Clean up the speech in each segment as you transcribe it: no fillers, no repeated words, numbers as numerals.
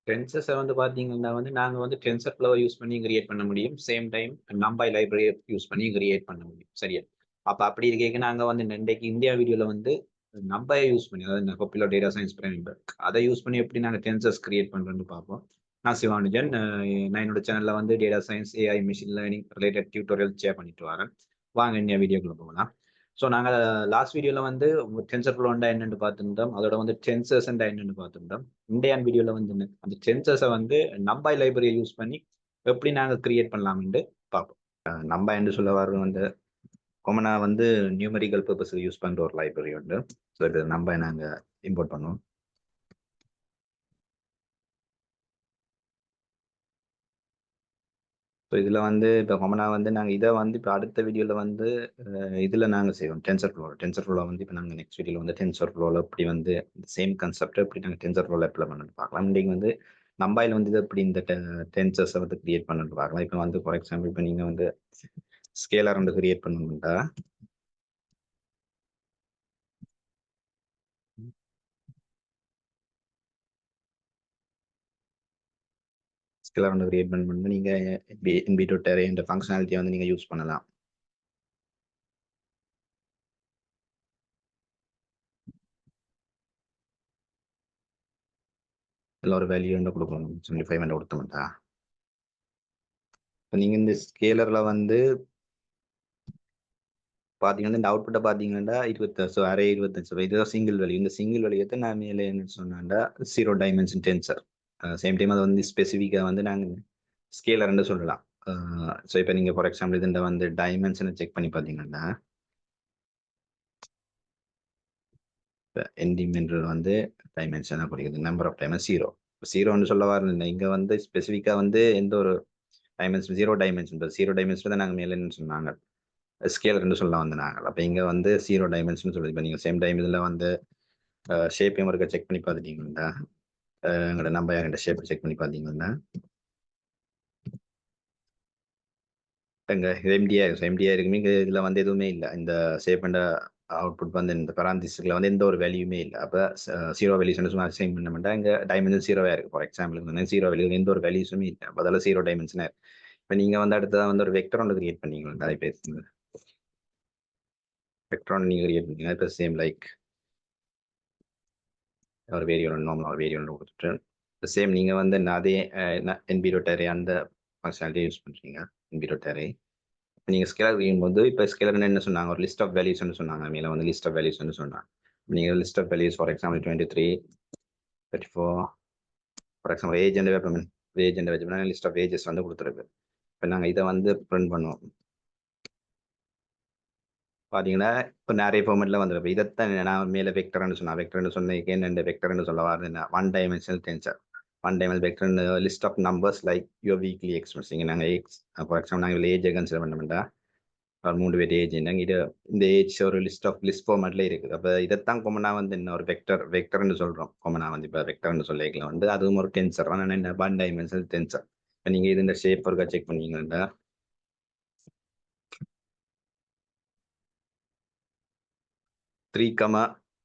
டென்சர்ஸை வந்து பார்த்தீங்கன்னா வந்து நாங்கள் வந்து டென்சர் ஃப்ளோவை யூஸ் பண்ணி கிரியேட் பண்ண முடியும். சேம் டைம் நம்பை லைப்ரரியை யூஸ் பண்ணி கிரியேட் பண்ண முடியும். சரியா? அப்போ அப்படி இருக்க நாங்கள் வந்து இன்றைக்கு இந்தியா வீடியோவில் வந்து நம்பையை யூஸ் பண்ணி, அதாவது பாப்புலர் டேட்டா சயின்ஸ் ஃப்ரேம்வொர்க் அதை யூஸ் பண்ணி எப்படி நாங்கள் டென்சர்ஸ் கிரியேட் பண்ணுறோன்னு பார்ப்போம். நான் சிவானுஜன். நான் என்னோட சேனலில் வந்து data science, AI, machine learning related tutorial share பண்ணிட்டு வரேன். வாங்க இந்தியா வீடியோக்குள்ள போகலாம். ஸோ நாங்கள் லாஸ்ட் வீடியோவில் வந்து டென்சர் ஃப்ளோண்டா என்னென்னு பார்த்துருந்தோம். அதோட வந்து டென்சர்ஸ் என்னென்னு பார்த்துருந்தோம். இந்தியன் வீடியோவில் வந்து அந்த டென்சர்ஸை வந்து நம்பை லைப்ரரியை யூஸ் பண்ணி எப்படி நாங்கள் கிரியேட் பண்ணலாம்னு பார்ப்போம். நம்பை என்று சொல்ல வர வந்து காமனா வந்து நியூமரிக்கல் பர்பஸ்க்கு யூஸ் பண்ணுற ஒரு லைப்ரரி உண்டு. ஸோ இது நம்பை நாங்கள் இம்போர்ட் பண்ணுவோம். ஸோ இதில் வந்து இப்போ காமனாக வந்து நாங்கள் இதை வந்து இப்போ அடுத்த வீடியோவில் வந்து இதில் நாங்கள் செய்வோம் டென்சர் ஃப்ளோ வந்து இப்போ நாங்கள் நெக்ஸ்ட் வீடியோவில் வந்து டென்சர் ஃப்ளோவில் எப்படி வந்து சேம் கான்செப்ட் எப்படி நாங்கள் டென்சர் ஃப்ளோவில் அப்ளை பண்ணி பார்க்கலாம். இன்றைக்கு வந்து நம்பாயில் வந்து இது எப்படி இந்த டென்சர்ஸை வந்து கிரியேட் பண்ணிட்டு பார்க்கலாம். இப்போ வந்து ஃபார் எக்ஸாம்பிள் இப்போ நீங்கள் வந்து ஸ்கேலர் வந்து கிரியேட் பண்ணணும்டா ஸ்கேலர் வந்து கிரியேட் பண்ணி நீங்கள் என்பி.அரே என்ற ஃபங்க்ஷனாலிட்டியை வந்து நீங்கள் யூஸ் பண்ணலாம். இதில் ஒரு வேல்யூ என்ன கொடுக்கணும் 75 கொடுத்தோம்டா. இப்போ நீங்கள் இந்த ஸ்கேலரில் வந்து பார்த்தீங்கன்னா இந்த அவுட்புட்டை பார்த்தீங்கன்னா 25 அரே 25 இதுதான் சிங்கிள் வேல்யூ. இந்த சிங்கிள் வேல்யூத்தை நான் மேலே என்ன சொன்னாண்டா 0 டைமென்ஷன் டென்சர். சேம் டைம் அதை வந்து ஸ்பெசிஃபிக்காக வந்து நாங்கள் ஸ்கேலர்ன்னு சொல்லலாம். ஸோ இப்போ நீங்கள் ஃபார் எக்ஸாம்பிள் இதுண்ட வந்து டைமென்ஷனை செக் பண்ணி பார்த்தீங்கன்னா என்டிமென்ட்ரல் வந்து டைமென்ஷனாக குறிக்குது. நம்பர் ஆஃப் டைமன்ஸ் 0 சொல்ல வரல. இங்கே வந்து ஸ்பெசிஃபிக்காக வந்து எந்த ஒரு டைமென்ஷன் 0 டைமென்ஷன் 0 டைமென்ஷன் தான் நாங்கள் மேலே என்ன சொன்னாங்க ஸ்கேலர்னு சொல்ல வந்து நாங்கள். அப்போ இங்கே வந்து 0 டைமென்ஷன் சொல்லுது. இப்போ நீங்கள் சேம் டைம் இதில் வந்து ஷேப்பையும் ஒருக்க செக் பண்ணி பார்த்துட்டீங்கன்னா எங்களோட நம்பர் என்கிட்ட ஷேப்பை செக் பண்ணி பார்த்தீங்கன்னா இங்கே எம்டியா இருக்குமே. இங்கே இதில் வந்து எதுவுமே இல்லை. இந்த ஷேப் அண்ட் அவுட்புட் வந்து இந்த பராந்திஸில் வந்து எந்த ஒரு வேல்யூமே இல்லை. அப்போ 0 வேல்யூஸ்னு சொன்னால் அசைன் பண்ண மாட்டேன். இங்கே டைமென்ஷன் 0 இருக்குது. ஃபார் எக்ஸாம்பிள் வந்து 0 வேல்யூ எந்த ஒரு வேல்யூஸுமே இல்லை. அப்போ அதில் 0 டைமென்ஷனாக இருக்குது. இப்போ நீங்கள் வந்து அடுத்ததான் வந்து ஒரு வெக்டர் ஒன்று கிரியேட் பண்ணீங்களா? இப்போ வெக்டர் ஒன்று நீங்கள் கிரியேட் பண்ணீங்க. இப்போ சேம் லைக் ஒரு வேரியபிள் நார்மல் ஒரு வேரியபிள் கொடுத்துட்டு சேம் நீங்கள் வந்து அதே என்பி.அரே அந்த ஃபங்க்ஷனாலிட்டியை யூஸ் பண்ணுறீங்க. என்பி.அரே நீங்கள் ஸ்கேலர் செய்யும்போது இப்போ ஸ்கேலர் என்ன சொன்னாங்க, ஒரு லிஸ்ட் ஆஃப் வேல்யூஸ்னு சொன்னாங்க. மேலே வந்து லிஸ்ட் ஆஃப் வேல்யூஸ்னு சொன்னாங்க. நீங்கள் list of values for example 23 34 for example age and வச்சு லிஸ்ட் ஆஃப் ஏஜஸ் வந்து கொடுத்துருக்கு. இப்போ நாங்கள் இதை வந்து பிரிண்ட் பண்ணுவோம். பார்த்தீங்கன்னா இப்போ நிறைய ஃபார்மெட்டில் வந்துருக்கு. இதைத்தான் நான் மேலே வெக்டர்னு சொன்னேன். என்னென்ன வெக்டர்னு சொல்ல வரது one dimensional tensor. One dimensional vector list of numbers like your weekly expense. இங்கே நாங்கள் ஃபார் எக்ஸாம்பிள் நாங்கள் ஏஜை கன்சிடர் பண்ணோம்னா ஒரு 3 பேர் ஏஜ் என்னங்க இது இந்த ஏஜ் ஒரு லிஸ்ட் ஃபார்மேட்ல இருக்குது. அப்போ இதைத்தான் காமனாக வந்து என்ன ஒரு வெக்டர்னு சொல்கிறோம். காமனாக வந்து இப்போ வெக்டர்னு சொல்லிக்கலாம் வந்து அதுவும் ஒரு டென்சர். ஆனால் என்ன ஒன் டைமென்ஷனல் டென்சர். இப்போ நீங்கள் இது இந்த ஷேப் ஒருக்கா செக் பண்ணீங்கன்னா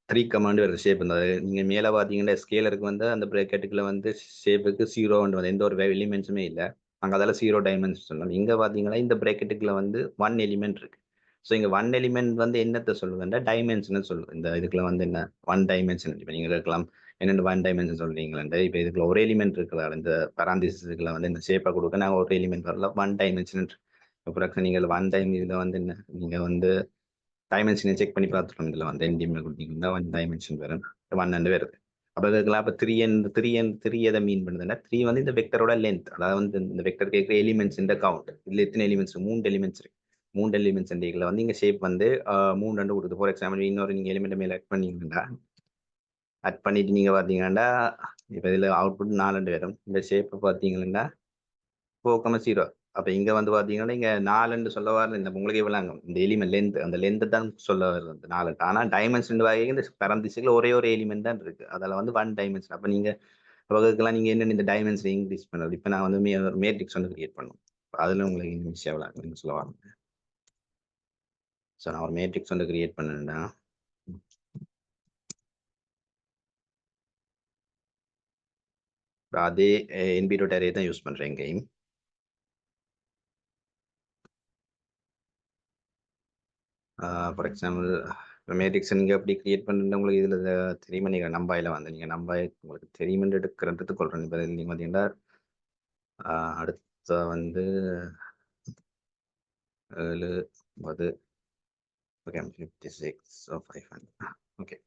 3 கமாண்டு வருது ஷேப். இந்த நீங்கள் மேலே பார்த்தீங்கன்னா ஸ்கேலருக்கு வந்து அந்த பிரேக்கெட்டுக்குள்ள வந்து ஷேப்புக்கு 0 வந்து எந்த ஒரு எலிமெண்ட்ஸுமே இல்லை. அங்கே அதில் 0 டைமென்ஷன் சொல்லலாம். இங்கே பார்த்தீங்கன்னா இந்த பிரேக்கெட்டுக்குள்ள வந்து 1 எலிமெண்ட் இருக்கு. ஸோ இங்கே 1 எலிமெண்ட் வந்து என்னத்தை சொல்லுதுன்னா டைமென்ஷன் சொல்லுது. இந்த இதுக்குள்ள வந்து என்ன 1 டைமென்ஷன். இப்போ நீங்கள் இருக்கலாம் என்னென்ன 1 டைமென்ஷன் சொல்றீங்களா? இப்போ இதுக்குள்ள ஒரு எலிமெண்ட் இருக்குதா இந்த பராந்திசிஸ்ல வந்து இந்த ஷேப்பை கொடுக்க நாங்கள் ஒரு எலிமெண்ட் வரல 1 டைமென்ஷன். இப்போ நீங்கள் 1 டைம் இதில் வந்து என்ன நீங்கள் வந்து டைமென்ஷனை செக் பண்ணி பார்த்துட்டோம். இதில் வந்து என்டிஎம்ல கொடுத்தீங்கன்னா 1 டைமென்ஷன் வரும். 1 வருது. அப்போ இதுக்கெல்லாம் இப்போ த்ரீ எதை மீன் பண்ணுதுன்னா 3 வந்து இந்த வெக்டரோட லென்த். அதாவது வந்து இந்த வெக்டர் கேட்குற எலிமெண்ட்ஸ் இந்த கவுண்ட். இதில் எத்தனை எலிமெண்ட்ஸ் 3 எலிமெண்ட்ஸ் இருக்கு. 3 எலிமெண்ட்ஸ் இதில் வந்து இங்கே ஷேப் வந்து 3 கொடுக்குது. ஃபார் எக்ஸாம்பிள் இன்னொரு நீங்கள் எலிமெண்ட் மேலே ஆட் பண்ணீங்கன்னா ஆட் பண்ணிட்டு நீங்கள் பார்த்தீங்கன்னா இப்போ இதில் அவுட்புட் 4 வரும். இந்த ஷேப்பை பார்த்தீங்கன்னா 4,0. அப்போ இங்கே வந்து பார்த்தீங்கன்னா இங்கே 4 சொல்ல வர இந்த உங்களுக்கு விளங்க இந்த எலிமெண்ட் லென்த் அந்த லென்த் தான் சொல்ல வருது 4. ஆனால் டைமென்ஷன் வகை இந்த பரந்திசில் ஒரே ஒரு எலிமெண்ட் தான் இருக்கு. அதில் வந்து 1 டைமென்ஷன். அப்போ நீங்கள் வகுக்கலாம் நீங்கள் என்னென்ன இந்த டைமென்ஷன் இன்க்ரீஸ் பண்ணுறது. இப்போ நான் வந்து மேட்ரிக்ஸ் வந்து கிரியேட் பண்ணும். அதில் உங்களுக்கு இன்னும் ஈஸியாக விளங்க சொல்ல வரேன். ஸோ நான் ஒரு மேட்ரிக்ஸ் வந்து கிரியேட் பண்ணேன்னா அதே என்பி.அரே தான் யூஸ் பண்ணுறேன் எங்கேயும். ஃபார் எக்ஸாம்பிள் மேட்ரிக்ஸ் நீங்கள் எப்படி கிரியேட் பண்ணுறது உங்களுக்கு இதில் தெரியுமா? நீங்கள் நம்பாயில் வந்து நீங்கள் நம்பாய் உங்களுக்கு தெரியுமென்று எடுக்கிறதுக்கு கொள்கிறேன். இப்போ நீங்கள் பார்த்தீங்கன்னா அடுத்த வந்து 7 9 ஓகே 56 500 ஓகே.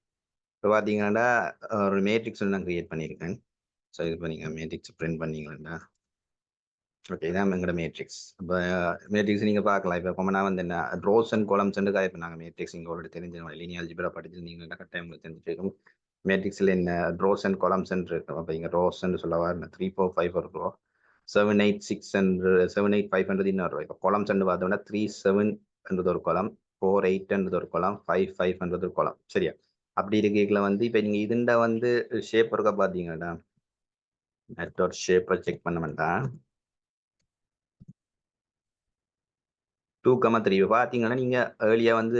இப்போ பார்த்தீங்கன்னா ஒரு மேட்ரிக்ஸ் வந்து நான் கிரியேட் பண்ணியிருக்கேன். ஸோ இப்போ நீங்கள் மேட்ரிக்ஸ் பிரிண்ட் பண்ணீங்கன்னா ஓகே இதான் எங்களோட மேட்ரிக்ஸ். இப்போ மேட்ரிக்ஸ் நீங்கள் பார்க்கலாம். இப்போ கொமனாக வந்து என்ன ரோஸ் அண்ட் காலம்ஸ்ன்னு இப்போ நாங்கள் மேட்ரிக்ஸ் இங்கே ஆல்ரெடி தெரிஞ்சவங்க லீனியர் அல்ஜிப்ரா படிச்சிருந்தீங்கன்னா கட்டாயம் உங்களுக்கு தெரிஞ்சிருக்கும். மேட்ரிக்ஸில் என்ன ரோஸ் அண்ட் காலம்ஸ்ன்னு இருக்கும். அப்போ இங்கே ரோஸ்ன்னு சொல்லவா 3 4 5 இருக்கும். 7 8 600 7 8 500 இன்னொரு இப்போ காலம்ஸ்ன்னு பார்த்தோம்னா 3 7 ஒரு காலம், 4 8 ஒரு காலம், 5 5 ஒரு காலம். சரியா? அப்படி இருக்கையில் வந்து இப்போ நீங்கள் இதுண்ட வந்து ஷேப் இருக்க பார்த்தீங்கன்னா நெட்வொர்க் ஷேப்பை செக் பண்ண வேண்டாம். 2,3 பார்த்தீங்கன்னா, நீங்க ஏர்லியா வந்து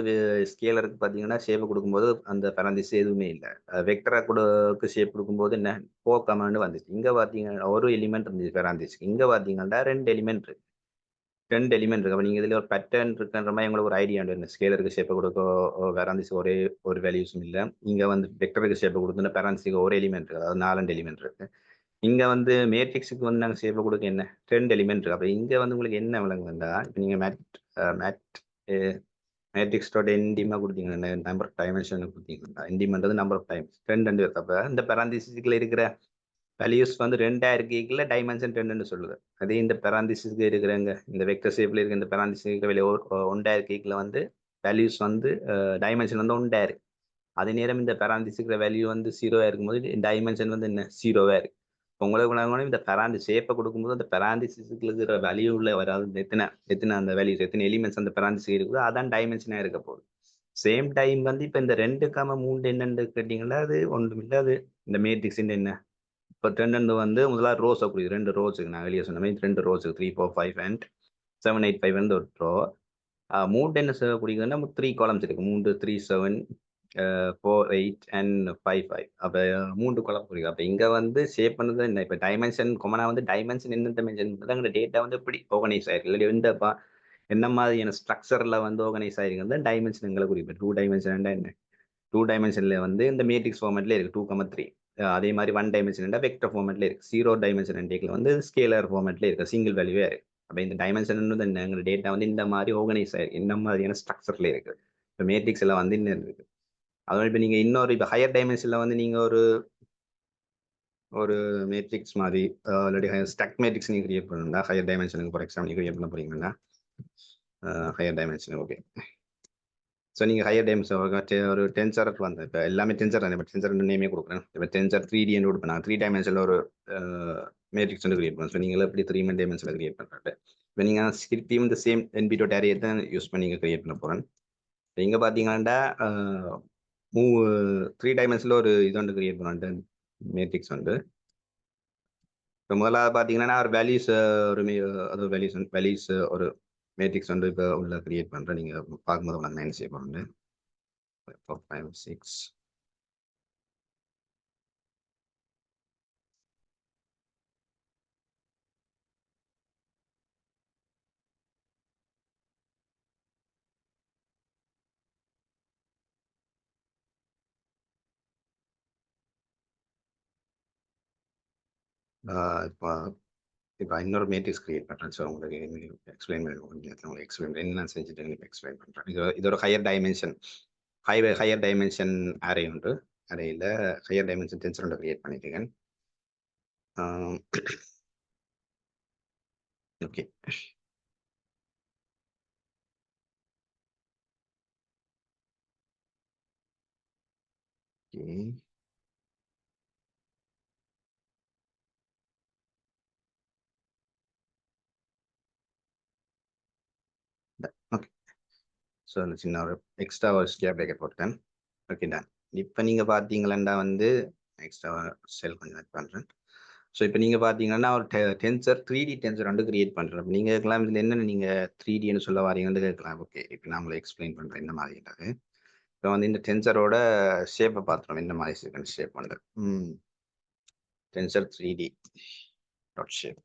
ஸ்கேலருக்கு பார்த்தீங்கன்னா, ஷேப் குடுக்கும்போது அந்த பேரந்தீஸ் எதுவுமே இல்ல. வெக்டரா ஷேப் குடுக்கும்போது என்ன 4, வந்துச்சு. இங்க பார்த்தீங்கன்னா, ஒரு எலிமெண்ட் இருந்துச்சு பேரந்தீஸ்க்கு. இங்க பார்த்தீங்கன்னா 2 எலிமெண்ட் இருக்கு. 2 எலிமெண்ட் இருக்கு. அப்ப நீங்க இதுல ஒரு பேட்டர்ன் இருக்குன்ற மாரி உங்களுக்கு ஒரு ஐடியா உண்டு. ஸ்கேலருக்கு ஷேப் குடுக்க பேரந்தீஸ்க்கு ஒரே ஒரு வேல்யூஸும் இல்ல. இங்க வந்து வெக்டருக்கு ஷேப் குடுத்துனா பேரந்தீஸ்க்கு ஒரு எலிமெண்ட் இருக்கு. அதாவது 4 எலிமெண்ட் இருக்கு. இங்க வந்து மேட்ரிக்ஸுக்கு வந்து நாங்க ஷேப் குடுக்க என்ன 2 எலிமெண்ட் இருக்கு. அப்ப இங்க வந்து உங்களுக்கு என்ன விளங்குதுன்னா, இப்ப நீங்க மேட் மேட்ரிக்ஸ் டாட் என்டிமா கொடுத்தீங்கன்னா நம்பர் ஆஃப் டைமென்ஷன் கொடுத்தீங்கன்னா என்டிமன்றது நம்பர் ஆஃப் டைம்ஸ் 2 இருக்கு. அப்ப இந்த பெராந்திசிஸ்ல இருக்கிற வேல்யூஸ் வந்து 2 இருக்கீங்கள டைமென்ஷன் 2ன்னு சொல்லுது. அதே இந்த பெராந்திசிஸ்க்கு இருக்கிறங்க இந்த வெக்டர் ஷேப்ல இருக்க இந்த பெராந்திசிஸ்க்கு வெளியே 1 இருக்கீங்கள வந்து வேல்யூஸ் வந்து டைமென்ஷன் வந்து 1 இருக்கு. அதே நேரம் இந்த பெராந்திசிக்கிற வேல்யூ வந்து 0 இருக்கும்போது டைமென்ஷன் வந்து என்ன 0 இருக்கு. உங்களுக்கு இந்த பெராந்தி ஷேப்பை கொடுக்கும்போது அந்த பெராந்திசிஸ்க்கு இருக்கிற வேல்யூ உள்ள வராது. எத்தனை எத்தனை அந்த வேல்யூஸ் எத்தனை எலிமெண்ட்ஸ் அந்த பெராந்திசி இருக்குதோ அதான் டைமென்ஷனாக இருக்க போகுது. சேம் டைம் வந்து இப்போ இந்த 2,3 என்னன்னு கேட்டீங்கன்னா அது ஒன்றும் இல்லை. அது இந்த மேட்ரிக்ஸ் என்ன இப்போ 2 வந்து முதலாவது ரோஸை குறிக்குது. 2 ரோஸுக்கு நான் வெளியே சொன்ன மாதிரி 2 ரோஸுக்கு 3 4 5 அண்ட் 7 8 5 வந்து ஒரு ரோ. 3 என்ன குறிக்குதுன்னா 3 காலம்ஸ் இருக்கு. 3 3 7 4 8 அண்ட் 5 5 அப்போ 3 காலம் குறிக்கும். அப்போ இங்கே வந்து ஷேப் பண்ணது என்ன இப்போ டைமென்ஷன் கொமனாக வந்து டைமென்ஷன் என்ன டைமென்ஷன் அங்கே டேட்டா வந்து எப்படி ஆர்கனைஸ் ஆயிருக்கு இல்லை எந்த என்ன மாதிரியான ஸ்ட்ரக்சரில் வந்து ஆர்கனைஸ் ஆகிருக்கு டைமென்ஷன் எங்களை குறிப்பேன். 2 டைமென்ஷன் என்ன 2 டைமென்ஷனில் வந்து இந்த மேட்ரிக்ஸ் ஃபார்மேட்ல இருக்கு 2,3. அதே மாதிரி 1 டைமென்ஷன் வெக்டர் ஃபார்மேட்ல இருக்கு. 0 டைமென்ஷன் வந்து ஸ்கேலர் ஃபார்மேட்ல இருக்கு. சிங்கிள் வேல்யூவே இருக்கு. அப்போ இந்த டைமென்ஷன் எங்கள் டேட்டா வந்து இந்த மாதிரி ஆர்கனைஸ் ஆயிருக்கு. இந்த மாதிரியான ஸ்ட்ரக்சர்ல இருக்கு. இப்போ மேட்ரிக்ஸ் எல்லாம் வந்து இன்னும் இருக்கு. அதனால இப்போ நீங்கள் இன்னொரு இப்போ ஹையர் டைமென்ஷனில் வந்து நீங்கள் ஒரு மேட்ரிக்ஸ் மாதிரி இல்லாட்டி ஸ்டக் மேட்ரிக்ஸ் நீங்கள் கிரியேட் பண்ணணும்னா ஹையர் டைமென்ஷனுக்கு ஃபார் எக்ஸாம்பிள் நீங்கள் கிரியேட் பண்ண போறீங்கன்னா ஹையர் டைமென்ஷன் ஓகே. ஸோ நீங்கள் ஹையர் டைமென்ஷன் ஒரு டென்சர் வந்து இப்போ எல்லாமே டென்சர் தான். இப்போ டென்சர் நேமே கொடுக்குறேன். இப்போ டென்சர் 3D கொடுப்பேன். நான் 3 டைமென்ஷனில் ஒரு மேட்ரிக்ஸ் வந்து கிரியேட் பண்ணுவேன். ஸோ நீங்கள் எப்படி 3 டைமென்ஷனில் கிரியேட் பண்ணுறது இப்போ நீங்கள் திருப்பியும் இந்த சேம் என்பி.அரே தான் யூஸ் பண்ணி நீங்கள் கிரியேட் பண்ண போகிறேன். இங்கே பார்த்தீங்கன்னா 3 டைமென்ஷனில் ஒரு இது வந்து கிரியேட் பண்ணுவேன் மேட்ரிக்ஸ் வந்து. இப்போ முதலாவது பார்த்தீங்கன்னா ஒரு வேல்யூஸ் ஒரு அது வேல்யூஸ் ஒரு மேட்ரிக்ஸ் வந்து இப்போ உள்ள கிரியேட் பண்ணுறேன். நீங்கள் பார்க்கும்போது உங்களை மைண்ட் சேவ் பண்ணுங்க 4 5 6 இப்போ இப்போ இன்னொரு மேட்ரிக்ஸ் கிரியேட் பண்ணுறேன். ஸோ உங்களுக்கு எக்ஸ்பிளைன் உங்களுக்கு எக்ஸ்பிளைன் என்ன செஞ்சுட்டு எக்ஸ்பிளைன் பண்ணுறேன். இது ஒரு higher dimension higher dimension array உண்டு. அரேயில் ஹையர் டைமென்ஷன் டென்சர் ஒன்று கிரியேட் பண்ணியிருக்கேன். Okay okay okay. ஸோ அந்த சின்ன ஒரு எக்ஸ்ட்ரா ஒரு ஸ்கேர் பிரேக்கெட் போட்டேன். Okay done. இப்போ நீங்கள் பார்த்தீங்களா வந்து எக்ஸ்ட்ரா செல் கொஞ்சம் ஆட் பண்ணுறேன். ஸோ இப்போ நீங்கள் பார்த்தீங்கன்னா ஒரு டென்சர் 3D டென்சர் வந்து கிரியேட் பண்ணுறேன். நீங்கள் கேட்கலாம் இதில் என்னென்ன நீங்கள் 3Dன்னு சொல்ல வரீங்கன்னு கேட்கலாம். ஓகே இப்போ நான் உங்களை எக்ஸ்பிளைன் பண்ணுறேன் இந்த மாதிரின்றது. இப்போ வந்து இந்த டென்சரோட ஷேப்பை பார்த்துருவோம். இந்த மாதிரி ஷேப் வந்து tensor 3D dot shape.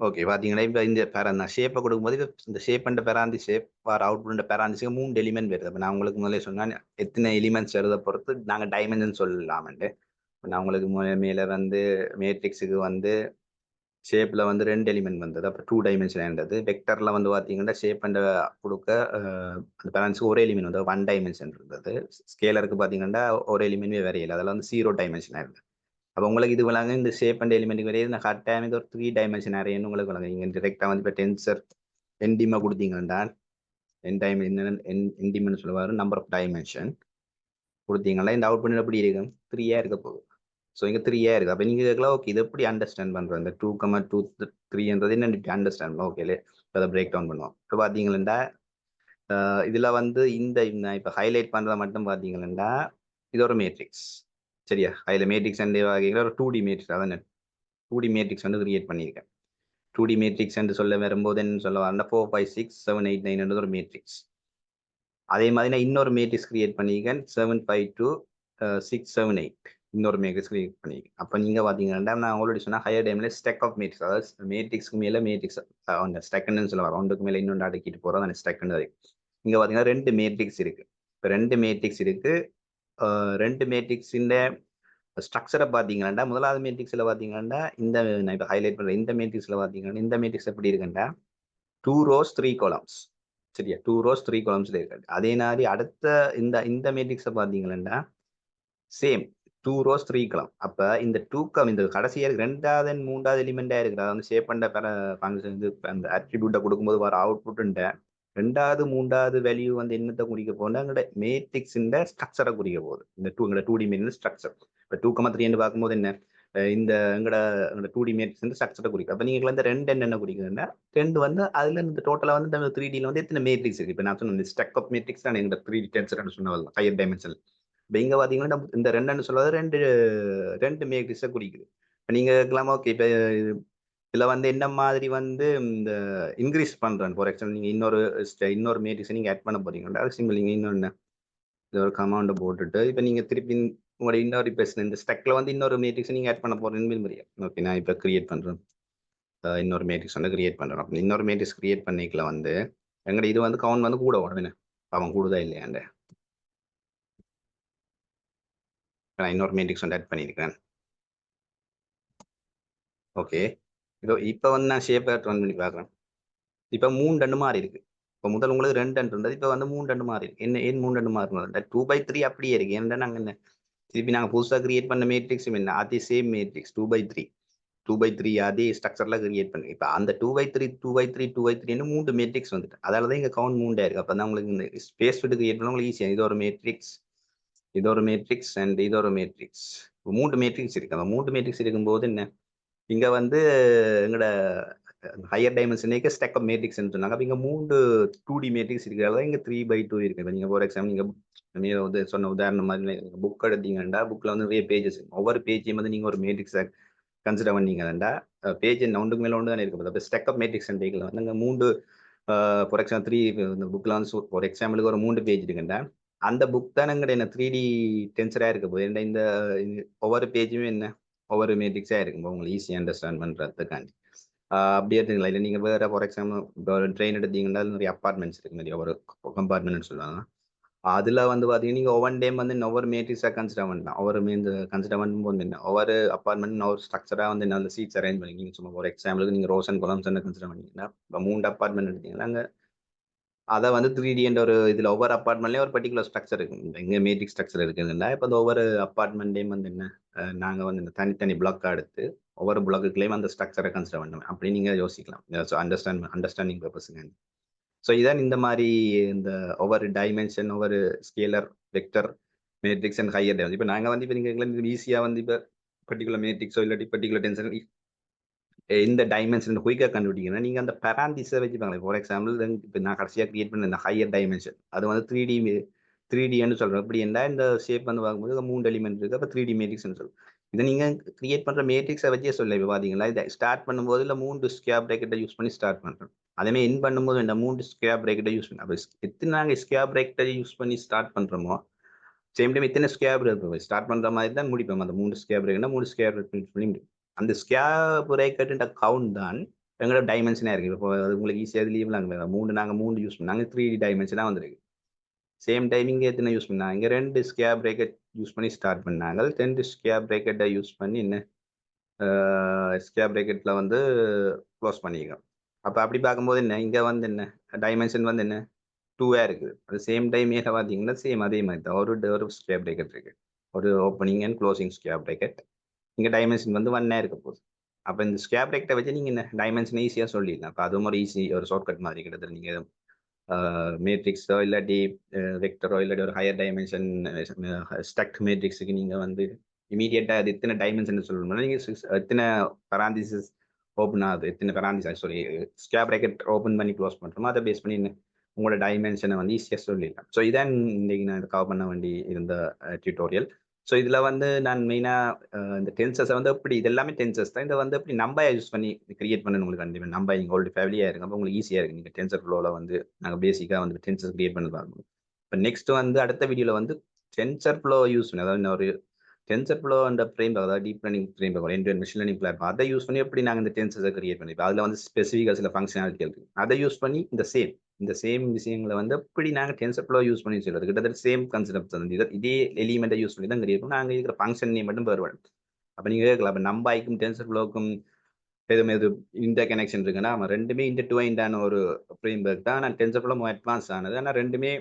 Okay பார்த்தீங்கன்னா இப்போ இந்த நான் ஷேப்பை கொடுக்கும்போது இந்த shape and parenthesis shape or output பெராந்திஸுக்கு 3 எலிமெண்ட் வருது. அப்போ நான் உங்களுக்கு முதல்ல சொன்னேன் எத்தனை எலிமெண்ட்ஸ் வருதை பொறுத்து நாங்கள் டைமென்ஷன் சொல்லலாம்ட்டு. நான் உங்களுக்கு மேலே வந்து மேட்ரிக்ஸுக்கு வந்து ஷேப்பில் வந்து 2 எலிமெண்ட் வந்தது. அப்போ 2 டைமென்ஷன் இருந்தது. வெக்டரில் வந்து பார்த்தீங்கன்னா ஷேப் அண்ட் கொடுக்க அந்த பேரண்ட்ஸுக்கு ஒரு எலிமெண்ட் வந்து 1 டைமென்ஷன் இருந்தது. ஸ்கேலருக்கு பார்த்தீங்கன்னா ஒரு எலிமெண்ட்மே வரையில, அதில் வந்து 0 டைமென்ஷனாக இருந்தது. அப்போ உங்களுக்கு இது விளங்க இந்த ஷேப் அண்ட் எலிமெண்ட் வரையும் நான் கரெக்டாக இது ஒரு 3 டைமென்ஷன் அரேன்னு உங்களுக்கு விளங்க. நீங்கள் டிரெக்டாக வந்து இப்போ டென்சர் என்டிமா கொடுத்தீங்கன்னா என்டிமென்னு சொல்லுவார் நம்பர் ஆஃப் டைமென்ஷன் கொடுத்தீங்கன்னா இந்த அவுட்புட் எப்படி இருக்கும் 3 இருக்க போகுது. ஸோ இங்கே 3 இருக்கு. அப்போ நீங்கள் கேட்கலாம் ஓகே இது எப்படி அண்டர்ஸ்டாண்ட் பண்ணுறோம் இந்த 2,2,3 என்ன அண்டர்ஸ்டாண்ட் ஓகே அதை பிரேக் டவுன் பண்ணுவோம். இப்போ பார்த்தீங்கன்னா இதில் வந்து இந்த இப்போ ஹைலைட் பண்ணுறத மட்டும் பார்த்தீங்கன்னா இது ஒரு மேட்ரிக்ஸ் சரியா. அதில் மேட்ரிக்ஸ் அண்ட் வகைகள் ஒரு 2D மேட்ரிக்ஸ் அதான் 2D மேட்ரிக்ஸ் வந்து கிரியேட் பண்ணியிருக்கேன். 2D மேட்ரிக்ஸ் என்று சொல்ல வரும்போது என்ன சொல்ல வரேன்னா 4, 5, 6, 7, 8, 9 ஒரு மேட்ரிக்ஸ். அதே மாதிரி நான் இன்னொரு மேட்ரிக்ஸ் கிரியேட் பண்ணியிருக்கேன் 7, 5, 2, 6, 7, 8 இன்னொரு மேட்ரிக்ஸ் கிரியேட் பண்ணியிருக்கேன். அப்போ நீங்கள் பார்த்தீங்கன்னா நான் ஆல்ரெடி சொன்னால் ஹையர் டைம்ல ஸ்டெக் ஆஃப் மேட்ரிக்ஸ் அதாவது மேட்ரிக்ஸ்க்கு மேலே மேட்ரிக்ஸ் அந்த ஸ்டெக்குன்னு சொல்ல வரோம் ஒன்றுக்கு மேலே இன்னொன்று அடக்கிட்டு போகிறோம் அந்த ஸ்டெக்குன்னு வரைக்கும். இங்கே பார்த்தீங்கன்னா 2 மேட்ரிக்ஸ் இருக்குது. இப்போ 2 மேட்ரிக்ஸ் இருக்குது. 2 மேட்ரிக்ஸின் ஸ்ட்ரக்சரை பார்த்தீங்கன்னா முதலாவது மேட்ரிக்ஸில் பார்த்தீங்கன்னா இந்த நான் இப்போ ஹைலைட் பண்ணுறேன் இந்த மேட்ரிக்ஸில் பார்த்தீங்கன்னா இந்த மேட்ரிக்ஸ் எப்படி இருக்குன்னா 2 rows 3 columns சரியா. 2 rows 3 columnsல இருக்கு. அதே மாதிரி அடுத்த இந்த மேட்ரிக்ஸை பார்த்தீங்கன்னா சேம் 2 rows 3 column. அப்போ இந்த இந்த கடைசியாக இருக்கு 2வது 3வது எலிமெண்டாக இருக்குது அதாவது ஷேப் பண்ண ஃபங்க்ஷன் அந்த அட்ரிபியூட்டை கொடுக்கும்போது வர அவுட்புட்டுன்ற 2வது 3வது வேல்யூ வந்து என்னத்தை குறிக்க போகுது எங்களோட மேட்ரிக்ஸின் ஸ்ட்ரக்சரை குறிக்க போகுது. இந்த 2D மேட்ரிக்ஸ் ஸ்ட்ரக்சர் இப்போ 2,3 பார்க்கும்போது என்ன இந்த எங்களோட 2D மேட்ரிக்ஸ் ஸ்ட்ரக்சரை குறிக்கும். அப்போ நீங்கள் வந்து 2 என்ன குறிக்குதுன்னா 2 வந்து அதில் இந்த டோட்டலாக வந்து இந்த 3Dயில் வந்து எத்தனை மேட்ரிக்ஸ் இருக்குது. இப்போ நான் சொன்ன ஸ்டெக் ஆஃப் மேட்ரிக்ஸ் தான் எங்களோட 3D டென்சர்னு சொன்னது ஹையர் டைமென்ஷன். இப்போ இங்கே பார்த்தீங்கன்னா இந்த 2ன்னு சொல்வது 2 மேட்ரிக்ஸை குறிக்குது. இப்போ நீங்கள் இருக்கலாம் ஓகே இப்போ இதில் வந்து என்ன மாதிரி வந்து இந்த இன்க்ரீஸ் பண்ணுறேன் ஃபார் எக்ஸாம்பிள் நீங்கள் இன்னொரு மேட்ரிக்ஸை நீங்கள் ஆட் பண்ண போறீங்கன்னா அது சிம்பிள் நீங்கள் இன்னொன்று இது ஒரு கமாண்டை போட்டுட்டு இப்போ நீங்கள் திருப்பி உங்களோட இன்னொரு பேசுன இந்த ஸ்டெக்கில் வந்து இன்னொரு மேட்ரிக்ஸை நீங்கள் ஆட் பண்ண போகிறேன்னு முடியும். ஓகே நான் இப்போ கிரியேட் பண்ணுறேன் இன்னொரு மேட்ரிக்ஸ் வந்து கிரியேட் பண்ணுறோம். அப்போ இன்னொரு மேட்ரிக்ஸ் கிரியேட் பண்ணிக்கல வந்து எங்கட இது வந்து கவுண்ட் வந்து கூட உடனே அவன் கூடுதா இல்லையாண்ட நான் இன்னொரு மேட்ரிக்ஸ் வந்து ஆட் பண்ணியிருக்கேன். ஓகே இதோ இப்போ வந்து நான் ஷேப் ரன் பண்ணி பார்க்குறேன். இப்போ 3 2 மாறி இருக்கு. இப்போ முதல் உங்களுக்கு 2 இருந்தது இப்போ வந்து 3 2 மாறி இருக்கு. என்ன ஏன் 3 2 மாறினது 2/3 அப்படியே இருக்கு. ஏன்னா நாங்கள் என்ன திருப்பி நாங்கள் புதுசாக கிரியேட் பண்ண மேட்ரிக்ஸ் என்ன அதே சேம் மேட்ரிக்ஸ் 2/3 அதே ஸ்ட்ரக்சர்ல கிரியேட் பண்ணி இப்போ அந்த 2/3 2/3 2/3 3 மேட்ரிக்ஸ் வந்துட்டு அதனால தான் இங்கே கவுண்ட் 3 இருக்கு. அப்போ தான் உங்களுக்கு இந்த ஸ்பேஸ் விட்டு கிரியேட் பண்ண உங்களுக்கு ஈஸியாக இது ஒரு மேட்ரிக்ஸ் அண்ட் இது ஒரு மேட்ரிக்ஸ் 3 மேட்ரிக்ஸ் இருக்கு. அந்த 3 மேட்ரிக்ஸ் இருக்கும்போது என்ன இங்க வந்து எங்களோட ஹையர் டைமென்ஷனுக்கு ஸ்டெக் ஆஃப் மேட்ரிக்ஸ் சொன்னாங்க. அப்போ இங்கே 3 2D மேட்ரிக்ஸ் இருக்கிறதால இங்கே 3/2 இருக்கு. இப்போ நீங்கள் ஃபார் எக்ஸாம்பிள் நீங்கள் வந்து சொன்ன உதாரணம் மாதிரி புக் எடுத்தீங்கன்னா புக்கில் வந்து நிறைய பேஜஸ் ஒவ்வொரு பேஜையும் வந்து நீங்கள் ஒரு மேட்ரிக்ஸை கன்சிடர் பண்ணீங்கன்னா பேஜ் ஒன்றுக்கு மேலே ஒன்று தானே இருக்கும். அப்போ ஸ்டெக் ஆஃப் மேட்ரிக்ஸ் வந்து அங்கே 3 ஃபார் எக்ஸாம்பிள் 3 இந்த புக்கில் வந்து ஃபார் எக்ஸாம்பிளுக்கு ஒரு 3 பேஜ் இருக்குண்டா அந்த புக் தான் எங்கள்கிட்ட என்ன 3D டென்சராக இருக்க போகுது. ஏன்னா இந்த ஒவ்வொரு பேஜுமே என்ன ஒவ்வொரு மேட்ரிக்ஸாக இருக்கும் உங்களுக்கு ஈஸியாக அண்டர்ஸ்டாண்ட் பண்ணுறதுக்காண்டி அப்படியே இருக்குங்களா. இல்லை நீங்கள் வேறு ஃபார் எக்ஸாம்பிள் ட்ரெயின் எடுத்தீங்கன்னா நிறைய அப்பார்ட்மெண்ட்ஸ் இருக்கு நிறைய ஒரு கம்பார்ட்மெண்ட்னு சொல்லுவாங்க. அதில் வந்து பார்த்தீங்கன்னா நீங்கள் ஒவ்வொரு டைம் வந்து ஒவ்வொரு மேட்ரிக்ஸாக கன்சிடர் பண்ணலாம். இந்த கன்சிடர் பண்ணும்போது என்ன ஒவ்வொரு அப்பார்ட்மெண்ட் ஒரு ஸ்ட்ரக்சராக வந்து நல்ல சீட்ஸ் அரேஞ்ச் பண்ணி நீங்கள் சும்மா ஃபார் எக்ஸாம்பிளுக்கு நீங்கள் ரோஸ் அண்ட் கொலம்ஸ் கன்சிடர் பண்ணிங்கன்னா இப்போ 3 அப்பார்ட்மெண்ட் எடுத்தீங்கன்னா அங்கே அதை வந்து 3D என்ற ஒரு இதில் ஒவ்வொரு அப்பார்ட்மெண்ட்லேயும் ஒரு பர்டிகுலர் ஸ்ட்ரக்சர் இருக்கு. எங்கே மேட்ரிக் ஸ்ட்ரக்சர் இருக்குதுன்னா இப்போ அந்த ஒவ்வொரு அப்பார்ட்மெண்ட்லேயும் வந்து என்ன நாங்கள் வந்து இந்த தனித்தனி பிளாக்காக எடுத்து ஒவ்வொரு பிளாக்குலேயும் அந்த ஸ்ட்ரக்சரை கன்சிடர் பண்ணுவேன் அப்படி நீங்கள் யோசிக்கலாம். So understanding பர்பஸுங்க. ஸோ இதான் இந்த மாதிரி இந்த ஒவ்வொரு டைமென்ஷன் ஒவ்வொரு scalar vector matrix and higher dimension இப்போ நாங்கள் வந்து இப்போ நீங்கள் ஈஸியாக வந்து இப்போ பர்டிகுலர் மேட்ரிக்ஸோ இல்லாட்டி பர்டிகுலர் டென்ஷன் இந்த டைமென்ஷன் குயிக்காக கண்டுபிடிக்கணும். நீங்கள் அந்த பெராந்திஸை வச்சுப்பாங்களே ஃபார் எக்ஸாம்பிள் இப்போ நான் கடைசியாக கிரியேட் பண்ண இந்த ஹையர் டைமென்ஷன் அது வந்து 3Dன்னு சொல்கிறோம். இப்படி என்ன இந்த ஷேப் வந்து பார்க்கும்போது 3 எலிமெண்ட் இருக்குது. அப்போ 3D மேட்ரிக்ஸ்னு சொல்லுவோம். இதை நீங்கள் கிரியேட் பண்ணுற மேட்ரிக்ஸை வச்சே சொல்ல இப்போ பார்த்தீங்களா இதை ஸ்டார்ட் பண்ணும்போது இல்லை 3 ஸ்கொயர் ப்ராக்கெட்டை யூஸ் பண்ணி ஸ்டார்ட் பண்ணுறோம். அதேமாதிரி என் பண்ணும்போது இந்த 3 ஸ்கொயர் ப்ராக்கெட்டை யூஸ் பண்ணி அப்போ எத்தனை நாங்கள் ஸ்கொயர் ப்ராக்கெட்டை யூஸ் பண்ணி ஸ்டார்ட் பண்ணுறோமோ சேம் டைம் இத்தனை ஸ்கொயர் பிரேக் ஸ்டார்ட் பண்ற மாதிரி தான் முடிப்போம். அந்த 3 ஸ்கொயர் பிரேக்னா 3 ஸ்கொயர் பிரேக் பண்ணி முடியும். அந்த ஸ்கொயர் பிரேக்கெட்ன்ற கவுண்ட் தான் எங்களோட டைமென்ஷனா இருக்கு. இப்போ அது உங்களுக்கு ஈஸியா லீவ்லாம் 3 நாங்க 3 யூஸ் பண்ணாங்க. 3 டைமென்ஷனா வந்திருக்கு. சேம் டைம் இங்க எத்தனை யூஸ் பண்ணாங்க? இங்க 2 ஸ்கொயர் பிரேக்கெட் யூஸ் பண்ணி ஸ்டார்ட் பண்ணாங்க. 2 ஸ்கொயர் பிரேக்கெட்ட யூஸ் பண்ணி என்ன ஸ்கொயர் பிரேக்கெட்ல வந்து க்ளோஸ் பண்ணிக்கிறோம். அப்ப அப்படி பார்க்கும்போது என்ன, இங்க வந்து என்ன டைமென்ஷன் வந்து என்ன 2ஆ இருக்குது. அது சேம் டைம் மேல பார்த்தீங்கன்னா, சேம் அதே மாரி தான். ஒரு ஸ்கொயர் பிரேக்கெட் இருக்கு. ஒரு opening and closing square bracket. இங்க டைமென்ஷன் வந்து 1ஆ இருக்க போகுது. அப்ப இந்த ஸ்கொயர் பிரேக்கெட்ட வச்சு நீங்க என்ன டைமென்ஷன் ஈஸியா சொல்லிடலாம். அப்ப அதுவும் ஒரு ஒரு ஷார்ட்கட் மாதிரி கிட்டத்தட்ட நீங்க மேட்ரிக்ஸோ இல்லாட்டி வெக்டரோ இல்லாட்டி ஒரு ஹையர் டைமென்ஷன் ஸ்டக்ட் மேட்ரிக்ஸுக்கு நீங்க வந்து இமீடியட்டா அது எத்தனை டைமென்ஷன் சொல்லணும்னா நீங்க எத்தனை பராந்திசிஸ் ஓப்பன் ஆகுது, எத்தனை பராந்திசிஸ் சாரி ஸ்கொயர் பிராக்கெட் ஓப்பன் பண்ணி க்ளோஸ் பண்றோமோ அதை பேஸ் பண்ணி உங்களோட டைமென்ஷனை வந்து ஈஸியாக சொல்லிடலாம். ஸோ இதான் இன்னைக்கு நான் கவர் பண்ண வேண்டி இருந்த டியூட்டோரியல். ஸோ இதுல வந்து நான் மெயினா இந்த டென்சஸை வந்து எப்படி இது எல்லாமே டென்சஸ் தான். இதை வந்து எப்படி நம்பர் யூஸ் பண்ணி கிரியேட் பண்ணணும் உங்களுக்கு கண்டிப்பாக நம்பர் நீங்கள் ஆல்ரெடி ஃபேமிலியாக இருக்கு. அப்போ உங்களுக்கு ஈஸியாக இருக்கு. நீங்கள் டென்சர் ஃப்ளோவில் வந்து நாங்கள் பேசிக்காக வந்து டென்சஸ் கிரியேட் பண்ணி பார்க்கணும். இப்போ நெக்ஸ்ட் வந்து அடுத்த வீடியோவில் வந்து டென்சர் ஃப்ளோ யூஸ் பண்ணி அதாவது ஒரு டென்சர் ஃப்ளோ அந்த ஃப்ரேம் அதாவது deep learning frame end machine learning platform அதை யூஸ் பண்ணி எப்படி நாங்கள் இந்த டென்சஸை கிரியேட் பண்ணிப்போம். அதில் வந்து ஸ்பெசிஃபிக்காக சில ஃபங்க்ஷனாலிட்டி இருக்கு. அதை யூஸ் பண்ணி இந்த சேம் விஷயங்களை வந்து எப்படி நாங்கள் டென்சர் ஃப்ளோ யூஸ் பண்ணி சொல்றது கிட்டத்தட்ட சேம் கான்செப்ட் வந்து இதே எலிமெண்ட்டை யூஸ் பண்ணி தான் கிரியேட் பண்ணுவோம். நாங்கள் இருக்கிற ஃபங்க்ஷன் நேம் மட்டும் வேறுபடும். அப்போ நீங்கள் கேட்கலாம் அப்போ நம்பாய்க்கும் டென்சர் ஃப்ளோக்கும் எது இன்டர் கனெக்ஷன் இருக்குன்னா ரெண்டுமே இன்டர்ட்வைண்டான ஒரு ஃப்ரேம் ஒர்க் தான். ஆனால் டென்சர் ஃப்ளோ அட்வான்ஸ் ஆனது. ஆனால் ரெண்டுமே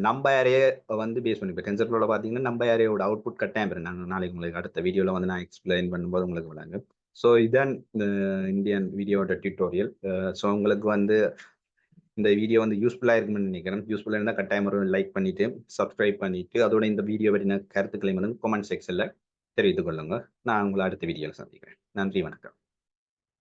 நம்ப அரே வந்து பேஸ் பண்ணி இப்போ டென்சர் ஃப்ளோவில் பார்த்தீங்கன்னா நம்ப அரேயோட அவுட்புட் கட்டாயம் பெறும். நாங்கள் நாளைக்கு உங்களுக்கு அடுத்த வீடியோவில் வந்து நான் எக்ஸ்பிளைன் பண்ணும்போது உங்களுக்கு விளங்கும். ஸோ இதான் இந்தியன் வீடியோட டியூட்டோரியல். ஸோ உங்களுக்கு வந்து இந்த வீடியோ வந்து யூஸ்ஃபுல்லாக இருக்குன்னு நினைக்கிறேன். யூஸ்ஃபுல்லாக இருந்தால் கட்டாயம் ஒரு லைக் பண்ணிட்டு சப்ஸ்கிரைப் பண்ணிட்டு அதோட இந்த வீடியோ பற்றின கருத்துக்களை வந்து கமெண்ட் செக்ஷனில் தெரிவித்துக் கொள்ளுங்க. நான் உங்களை அடுத்த வீடியோவில் சந்திக்கிறேன். நன்றி, வணக்கம்.